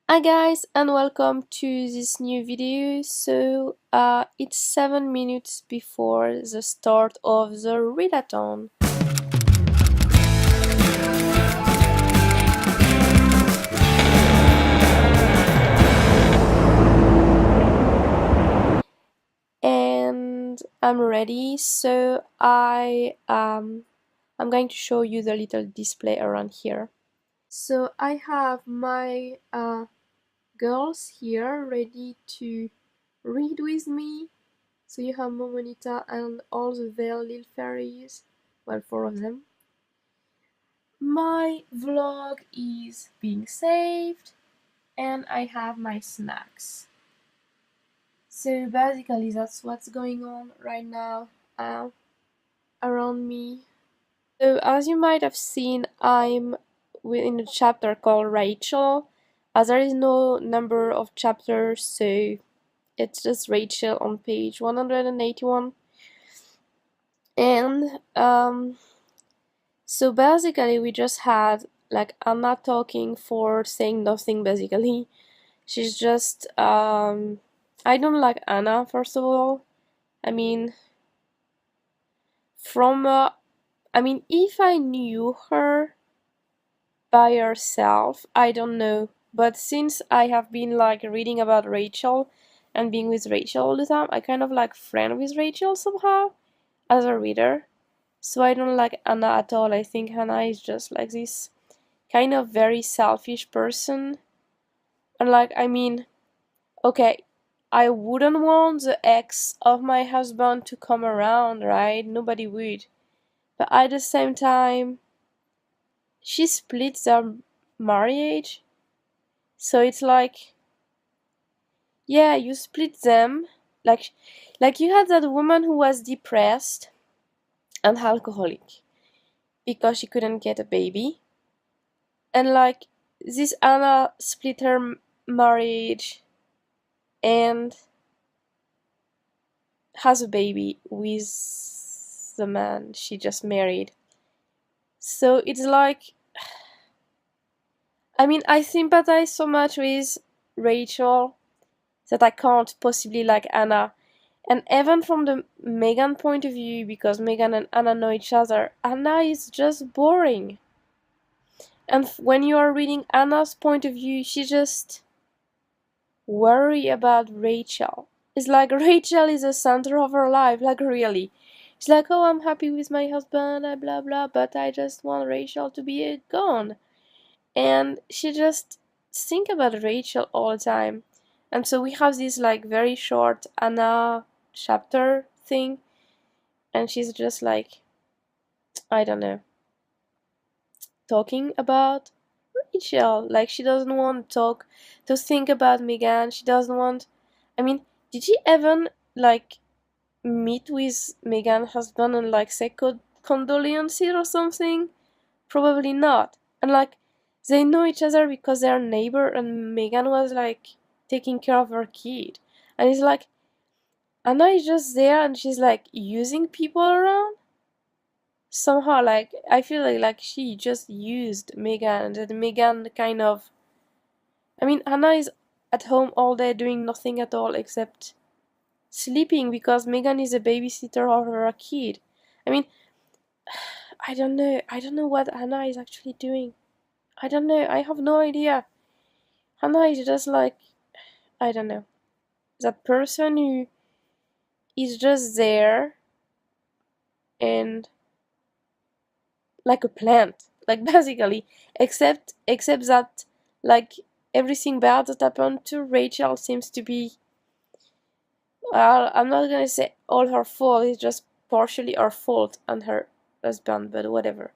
Hi guys, and welcome to this new video. It's 7 minutes before the start of the readathon. And I'm ready, I'm going to show you the little display around here. So I have my girls here ready to read with me. So you have Momonita and all the lil'fairies, well, 4 of them. My vlog is being saved and I have my snacks. So basically that's what's going on right now around me. So as you might have seen, I'm in a chapter called Rachel. As there is no number of chapters, so it's just Rachel on page 181. And so basically we just had like Anna talking for saying nothing. Basically she's just I don't like Anna, first of all. I mean, if I knew her by herself, I don't know, but since I have been like reading about Rachel and being with Rachel all the time, I kind of like friend with Rachel somehow as a reader. So I don't like Anna at all. I think Hannah is just like this kind of very selfish person. And okay, I wouldn't want the ex of my husband to come around, right? Nobody would. But at the same time, she split their marriage. So it's like, yeah, you split them. Like you had that woman who was depressed and alcoholic because she couldn't get a baby. And like this Anna split her marriage and has a baby with the man she just married. So it's like, I sympathize so much with Rachel that I can't possibly like Anna. And even from the Megan point of view, because Megan and Anna know each other, Anna is just boring. And when you are reading Anna's point of view, she just worry about Rachel. It's like Rachel is the center of her life, like really. She's like, oh, I'm happy with my husband, blah blah, but I just want Rachel to be gone. And she just think about Rachel all the time. And so we have this like very short Anna chapter thing, and she's just like, I don't know, talking about Rachel. Like she doesn't want to think about Megan. She doesn't want. Did she even like meet with Megan's husband and like say condolences or something? Probably not. And like they know each other because they're neighbor, and Megan was like taking care of her kid. And it's like Anna is just there and she's like using people around. Somehow like I feel like she just used Megan, and that Megan kind of Anna is at home all day doing nothing at all except sleeping because Megan is a babysitter of her kid. I mean I don't know what Anna is actually doing. I don't know. I have no idea. Hannah is just like, I don't know, that person who is just there and like a plant, like basically, except that like everything bad that happened to Rachel seems to be, well, I'm not gonna say all her fault. It's just partially her fault and her husband, but whatever.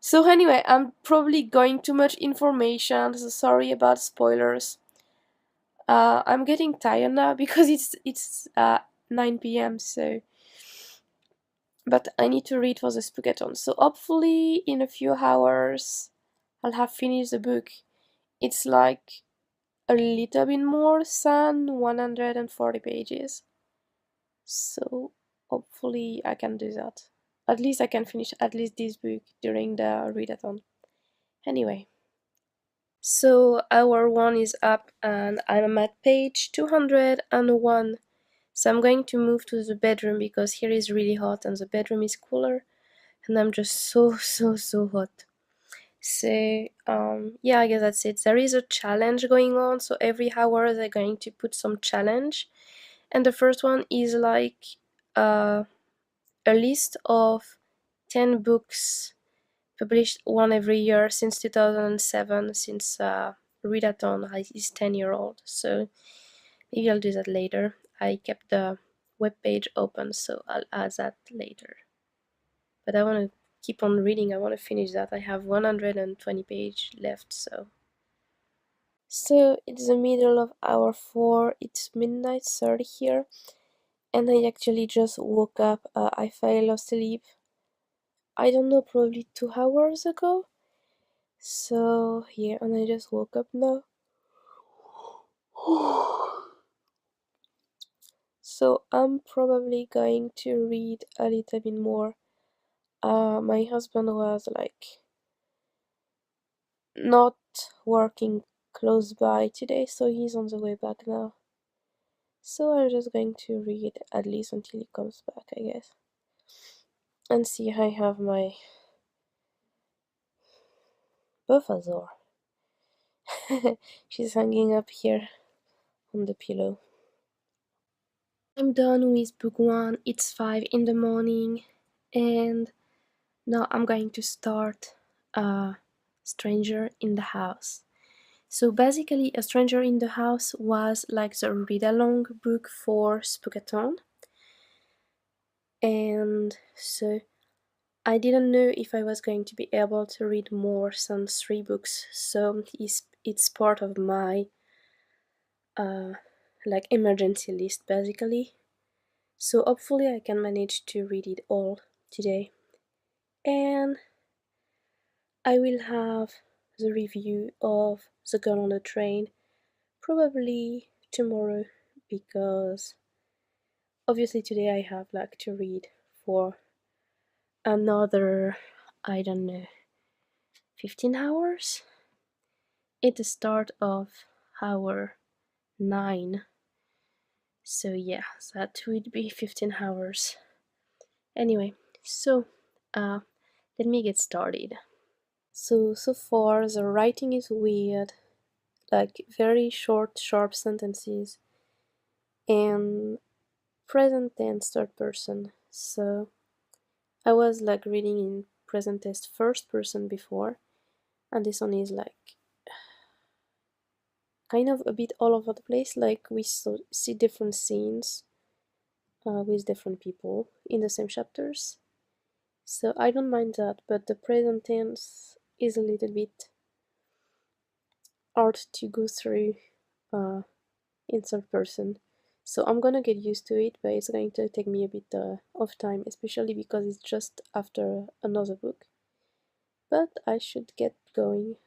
So anyway, I'm probably going too much information, so sorry about spoilers. I'm getting tired now because it's 9 p.m. So, but I need to read for the Spookathon. So hopefully in a few hours I'll have finished the book. It's like a little bit more than 140 pages. So hopefully I can do that. At least I can finish at least this book during the readathon. Anyway. So our one is up and I'm at page 201. So I'm going to move to the bedroom because here is really hot and the bedroom is cooler and I'm just so hot. So yeah, I guess that's it. There is a challenge going on, so every hour they're going to put some challenge. And the first one is like uh, a list of 10 books published one every year since 2007, since Readathon is 10-year-old. So maybe I'll do that later. I kept the web page open, so I'll add that later. But I want to keep on reading. I want to finish that. I have 120 page left, so. So it's the middle of hour 4. It's midnight 30 here, and I actually just woke up. I fell asleep. I don't know, probably 2 hours ago. So yeah, and I just woke up now. So I'm probably going to read a little bit more. My husband was like not working close by today, so he's on the way back now. So I'm just going to read at least until he comes back, I guess. And see, I have my Buffazor. She's hanging up here on the pillow. I'm done with book 1. It's 5 in the morning, and now I'm going to start Stranger in the House. So basically, A Stranger in the House was like the read-along book for Spookathon. And so I didn't know if I was going to be able to read more than 3 books. So it's part of my like emergency list basically. So hopefully I can manage to read it all today. And I will have the review of The Girl on the Train probably tomorrow, because obviously today I have like to read for another, I don't know, 15 hours at the start of hour 9. So yeah, that would be 15 hours. Anyway, so let me get started. So far the writing is weird, like very short, sharp sentences, and present tense third person. So I was like reading in present tense first person before, and this one is like kind of a bit all over the place. Like we see different scenes with different people in the same chapters. So I don't mind that, but the present tense is a little bit hard to go through in third person. So I'm gonna get used to it, but it's going to take me a bit of time, especially because it's just after another book. But I should get going.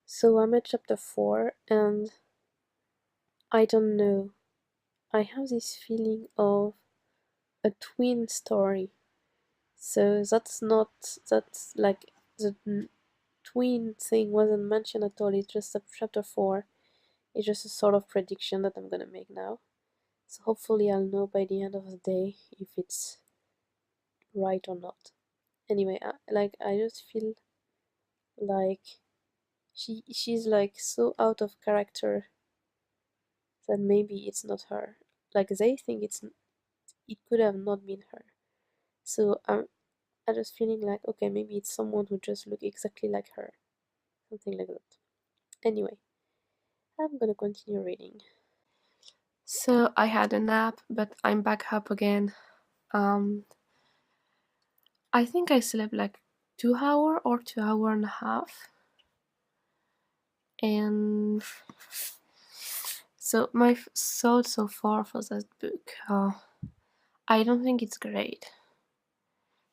So I'm at chapter 4, and I don't know. I have this feeling of a twin story. So that's like the twin thing wasn't mentioned at all. It's just a chapter 4. It's just a sort of prediction that I'm gonna make now. So hopefully I'll know by the end of the day if it's right or not. Anyway, I just feel like she's like so out of character that maybe it's not her. Like they think it could have not been her. So I'm just feeling like, okay, maybe it's someone who just look exactly like her, something like that. Anyway, I'm gonna continue reading. So I had a nap, but I'm back up again. Um, I think I slept like 2 hour or 2 hour and a half, and so my thoughts so far for that book, I don't think it's great.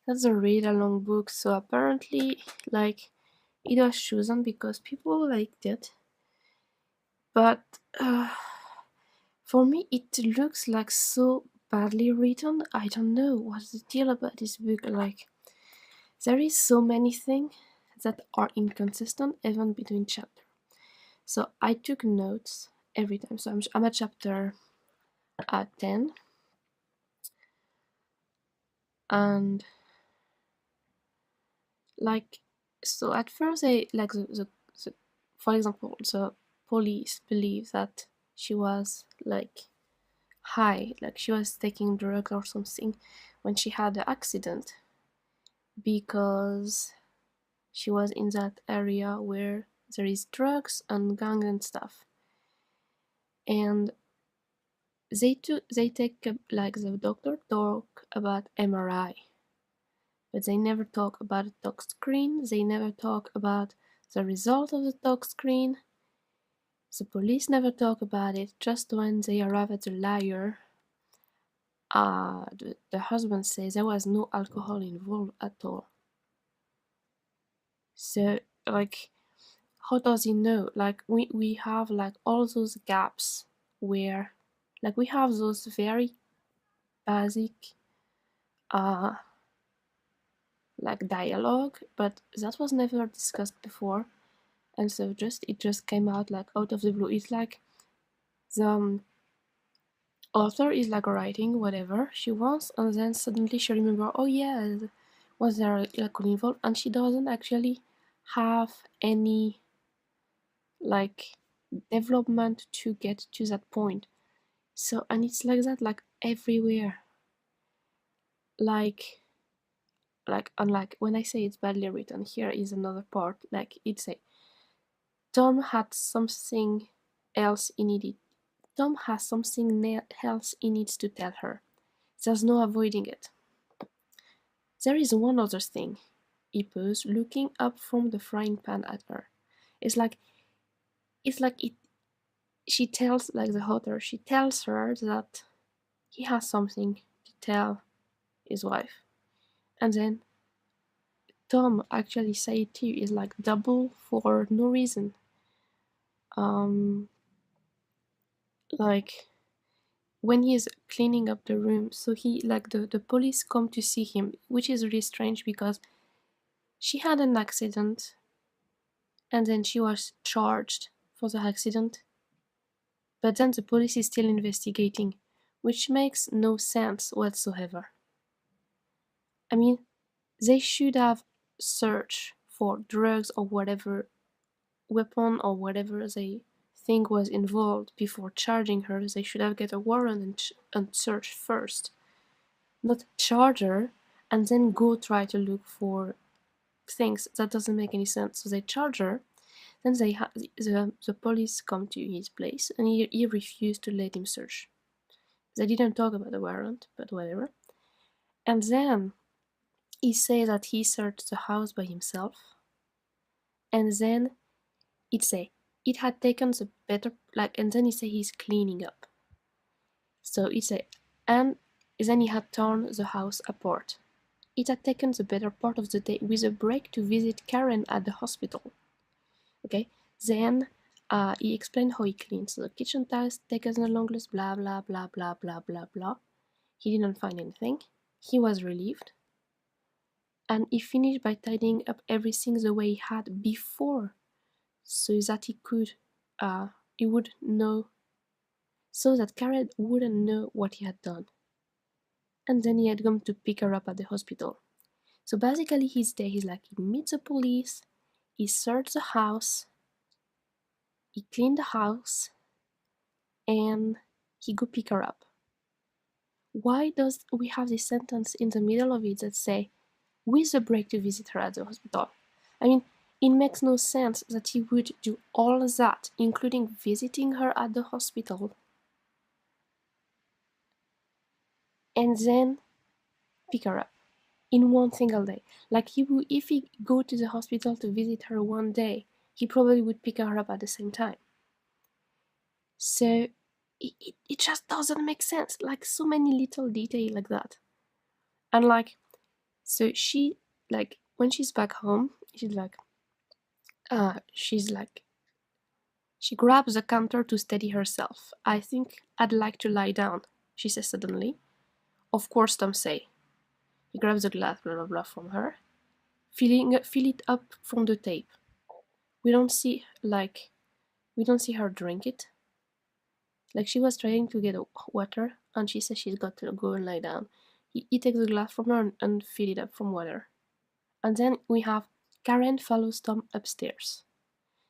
That's a read along book, so apparently, like, it was chosen because people liked it, but for me, it looks like so badly written. I don't know what's the deal about this book. Like, there is so many things that are inconsistent even between chapters. So I took notes every time. So I'm at chapter 10, and like, so at first they like the for example, the police believe that she was like high, like she was taking drugs or something when she had the accident, because she was in that area where there is drugs and gang and stuff. And they take like the doctor talk about MRI, but they never talk about a tox screen. They never talk about the result of the tox screen. The police never talk about it. Just when they arrive at the liar, the husband says there was no alcohol involved at all. So, like, how does he know? Like, we have like all those gaps where, like, we have those very basic, like dialogue, but that was never discussed before, and so it just came out like out of the blue. It's like the author is like writing whatever she wants, and then suddenly she remembers, oh yeah, was there alcohol involved, and she doesn't actually have any like development to get to that point. So, and it's like that like everywhere, like unlike when I say it's badly written, here is another part, like it's a Tom had something else he needed. Tom has something else he needs to tell her. There's no avoiding it. There is one other thing, he paused, looking up from the frying pan at her. It's like it. She tells, like the author, she tells her that he has something to tell his wife, and then Tom actually say it too. Is like double for no reason. Like when he's cleaning up the room, so he like the police come to see him, which is really strange because she had an accident and then she was charged for the accident, but then the police is still investigating, which makes no sense whatsoever. I mean, they should have searched for drugs or whatever weapon or whatever they think was involved before charging her. They should have get a warrant and search first, not charge her and then go try to look for things. That doesn't make any sense. So they charge her, then the police come to his place and he refused to let him search. They didn't talk about the warrant, but whatever. And then he says that he searched the house by himself, and then it had taken the better, like, and then he say he's cleaning up. So he say, and then he had torn the house apart. It had taken the better part of the day with a break to visit Karen at the hospital. Okay, then he explained how he cleans the kitchen tiles, taken the longest, blah blah blah blah blah blah blah. He didn't find anything. He was relieved. And he finished by tidying up everything the way he had before, so that he would know, so that Karen wouldn't know what he had done. And then he had come to pick her up at the hospital. So basically his day is like he meets the police, he searched the house, he cleaned the house, and he go pick her up. Why does we have this sentence in the middle of it that say, with a break to visit her at the hospital? I mean, it makes no sense that he would do all that, including visiting her at the hospital, and then pick her up in one single day. Like if he go to the hospital to visit her one day, he probably would pick her up at the same time. So it just doesn't make sense. Like so many little details like that. And like, so she, like, when she's back home, she's like, she grabs the counter to steady herself. I think I'd like to lie down, she says suddenly. Of course, Tom say. He grabs a glass, blah blah blah, from her. fill it up from the tape. We don't see like we don't see her drink it. Like she was trying to get water, and she says she's got to go and lie down. He takes the glass from her and fill it up from water. And then we have Karen follows Tom upstairs.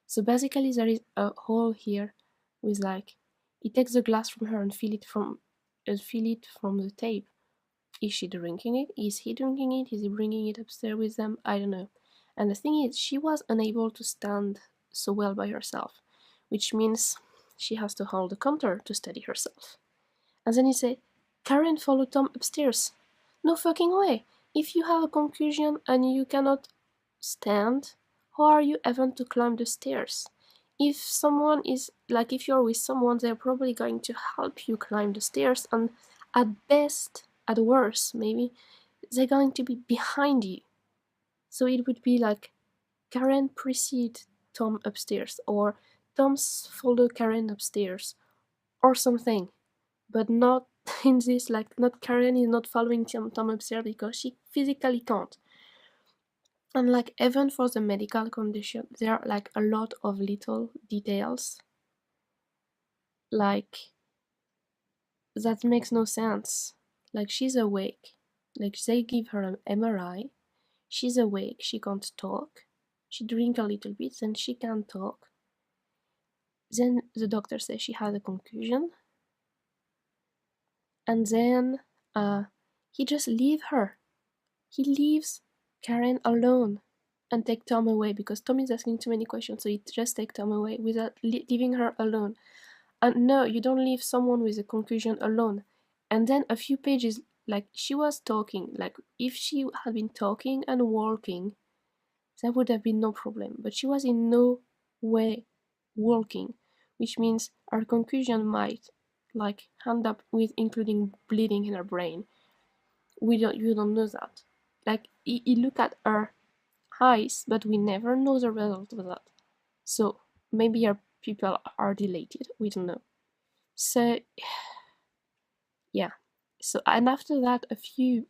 So basically, there is a hole here with like he takes the glass from her and fill it from the tape. Is she drinking it? Is he drinking it? Is he bringing it upstairs with them? I don't know. And the thing is, she was unable to stand so well by herself, which means she has to hold the counter to steady herself. And then he said, Karen followed Tom upstairs. No fucking way. If you have a concussion and you cannot stand, how are you even to climb the stairs? If someone is like, if you're with someone, they're probably going to help you climb the stairs, and at best, at worst, maybe, they're going to be behind you. So it would be like Karen precede Tom upstairs, or Tom's follow Karen upstairs, or something. But not in this, like, not Karen is not following Tom upstairs because she physically can't. And like even for the medical condition, there are like a lot of little details like that makes no sense. Like she's awake. Like they give her an MRI. She's awake, she can't talk. She drink a little bit and she can't talk. Then the doctor says she has a concussion. And then he just leave her. He leaves Karen alone and take Tom away because Tom is asking too many questions, so he just take Tom away without leaving her alone. And no, you don't leave someone with a concussion alone. And then a few pages, like she was talking, like if she had been talking and walking, there would have been no problem. But she was in no way walking, which means her concussion might like end up with including bleeding in her brain. You don't know that. Like you look at her eyes, but we never know the result of that. So maybe our people are deleted. We don't know. So yeah. So and after that, a few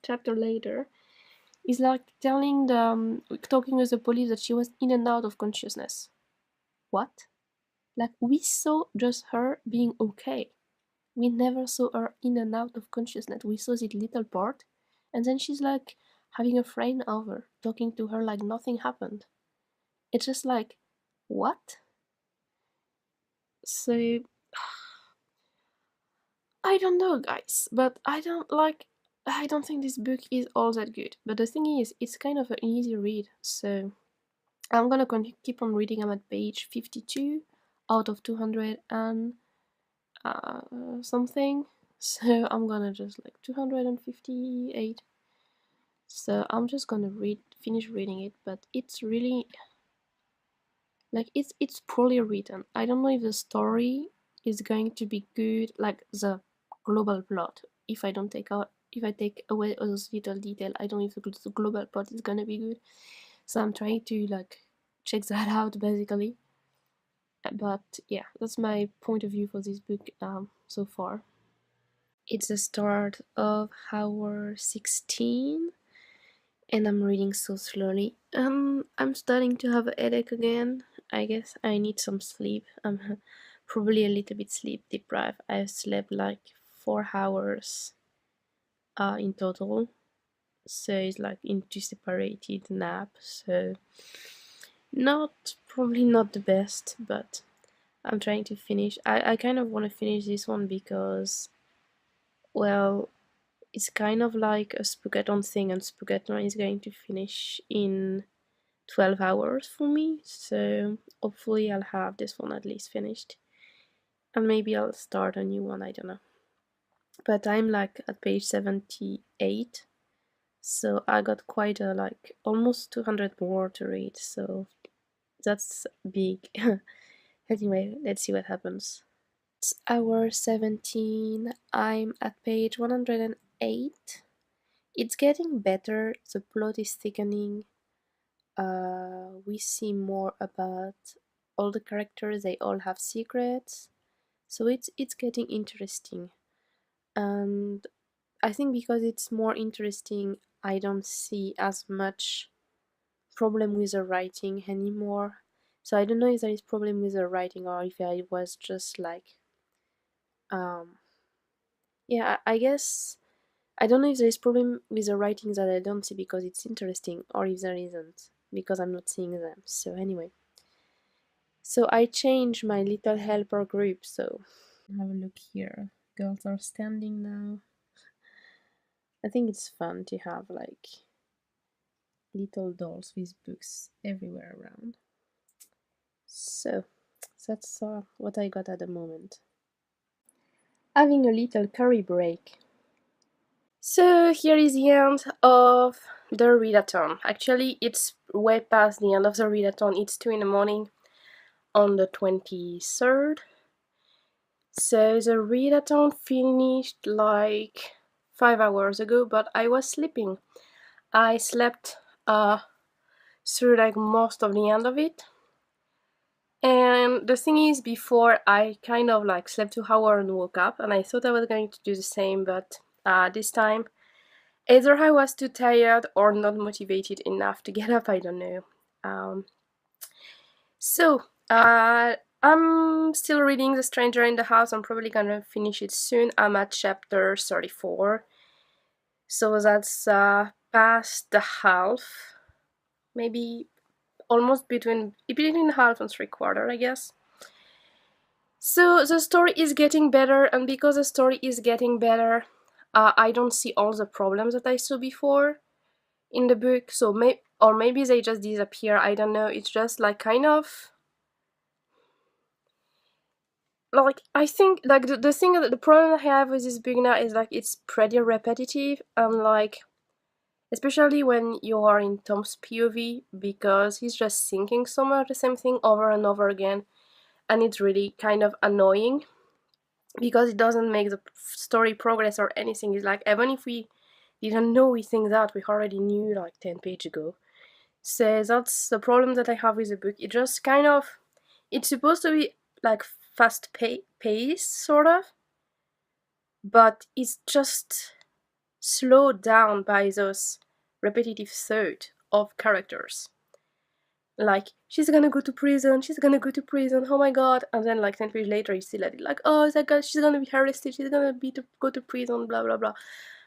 chapter later, is like telling the talking with the police that she was in and out of consciousness. What? Like we saw just her being okay. We never saw her in and out of consciousness. We saw this little part, and then she's like having a friend over, talking to her like nothing happened. It's just like, what? So I don't know, guys, but I don't think this book is all that good. But the thing is, it's kind of an easy read, so I'm gonna keep on reading. I'm at page 52 out of 200 and something. So I'm gonna just like 258. So I'm just gonna finish reading it, but it's really like it's poorly written. I don't know if the story is going to be good, like the global plot. If I take away all those little detail, I don't know if the global plot is gonna be good. So I'm trying to like check that out basically. But yeah, that's my point of view for this book so far. It's the start of hour 16 and I'm reading so slowly. I'm starting to have a headache again. I guess I need some sleep. I'm probably a little bit sleep deprived. I've slept like 4 hours in total. So it's like into separated nap. So not probably not the best, but I'm trying to finish. I kind of want to finish this one because, well, it's kind of like a Spookathon thing, and Spookathon is going to finish in 12 hours for me. So hopefully, I'll have this one at least finished. And maybe I'll start a new one, I don't know. But I'm like at page 78. So I got quite a like almost 200 more to read. So that's big. Anyway, let's see what happens. It's hour 17. I'm at page 108. It's getting better. The plot is thickening. We see more about all the characters. They all have secrets. So it's getting interesting. And I think because it's more interesting, I don't see as much problem with the writing anymore. So I don't know if there is problem with the writing or if I was just like, um, yeah, I guess I don't know if there is problem with the writing that I don't see because it's interesting, or if there isn't because I'm not seeing them. So anyway, so I changed my little helper group. So have a look here. Girls are standing now. I think it's fun to have like little dolls with books everywhere around. So that's what I got at the moment. Having a little curry break. So here is the end of the readathon. Actually, it's way past the end of the readathon. It's 2 in the morning on the 23rd. So the readathon finished like 5 hours ago, but I was sleeping. I slept through like most of the end of it. And the thing is, before I kind of like slept 2 hours and woke up, and I thought I was going to do the same, but this time either I was too tired or not motivated enough to get up, I don't know. Um, so, I'm still reading The Stranger in the House. I'm probably gonna finish it soon. I'm at chapter 34. So that's past the half. Maybe almost between half and 3/4, I guess. So the story is getting better, and because the story is getting better, I don't see all the problems that I saw before in the book. So maybe they just disappear. I don't know. It's just like kind of like I think like the thing that the problem I have with this book now is like it's pretty repetitive, and like especially when you are in Tom's POV, because he's just thinking so much the same thing over and over again, and it's really kind of annoying because it doesn't make the story progress or anything. It's like even if we didn't know we think that we already knew like 10 pages ago. So that's the problem that I have with the book. It just kind of it's supposed to be like fast pace sort of, but it's just slowed down by those repetitive thought of characters. Like, she's gonna go to prison, she's gonna go to prison, oh my god, and then like 10 pages later you still at it like, oh that girl, she's gonna be arrested, she's gonna go to prison, blah blah blah.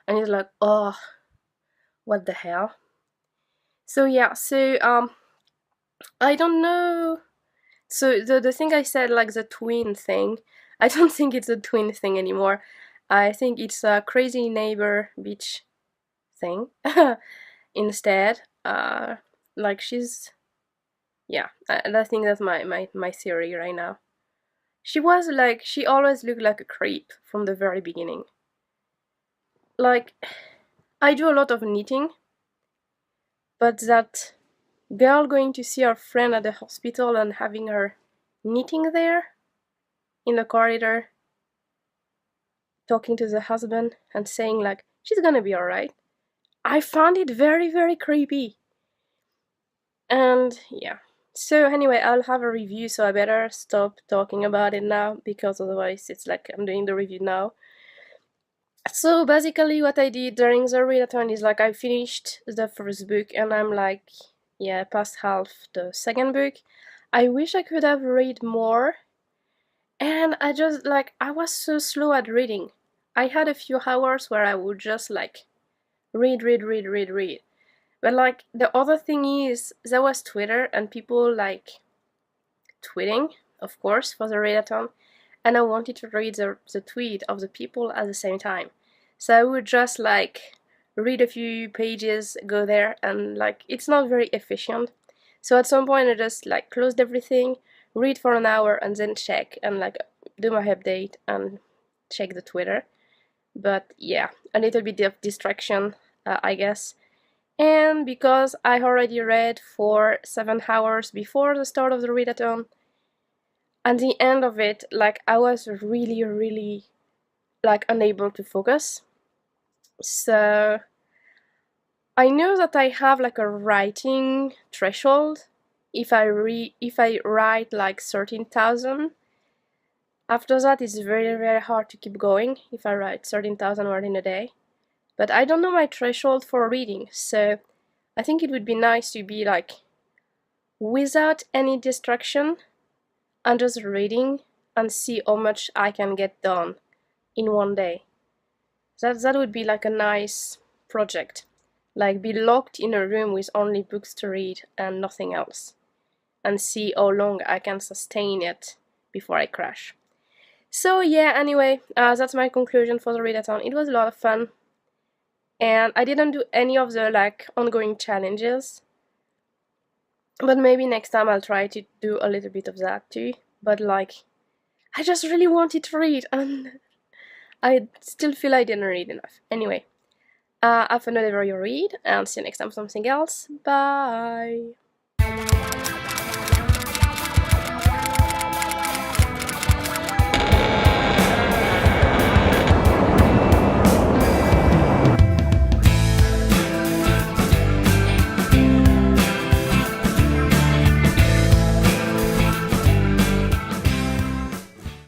And it's like, oh, what the hell. So yeah, so I don't know. So the thing I said, like the twin thing, I don't think it's a twin thing anymore. I think it's a crazy neighbor bitch thing instead. Like she's yeah, I think that's my theory right now. She always looked like a creep from the very beginning. Like, I do a lot of knitting, but that girl going to see her friend at the hospital and having her knitting there in the corridor, talking to the husband and saying like, she's gonna be alright. I found it very, very creepy. And yeah. So anyway, I'll have a review, so I better stop talking about it now, because otherwise it's like I'm doing the review now. So basically what I did during the readathon is like I finished the first book and I'm like, yeah, past half the second book. I wish I could have read more, and I just like I was so slow at reading. I had a few hours where I would just like read. But like the other thing is there was Twitter and people like tweeting, of course, for the readathon, and I wanted to read the tweet of the people at the same time. So I would just like read a few pages, go there, and like it's not very efficient. So at some point I just like closed everything, read for an hour, and then check and like do my update and check the Twitter. But yeah, a little bit of distraction, I guess. And because I already read for 7 hours before the start of the readathon, at the end of it, like I was really like unable to focus. So I know that I have like a writing threshold. If I write like 13,000, after that it's very hard to keep going if I write 13,000 words in a day. But I don't know my threshold for reading, so I think it would be nice to be like without any distraction and just reading and see how much I can get done in one day. That would be like a nice project. Like be locked in a room with only books to read and nothing else. And see how long I can sustain it before I crash. So yeah, anyway, that's my conclusion for the readathon. It was a lot of fun. And I didn't do any of the like ongoing challenges. But maybe next time I'll try to do a little bit of that too. But like, I just really wanted to read and I still feel I didn't read enough. Anyway, have fun whenever you read and see you next time for something else. Bye!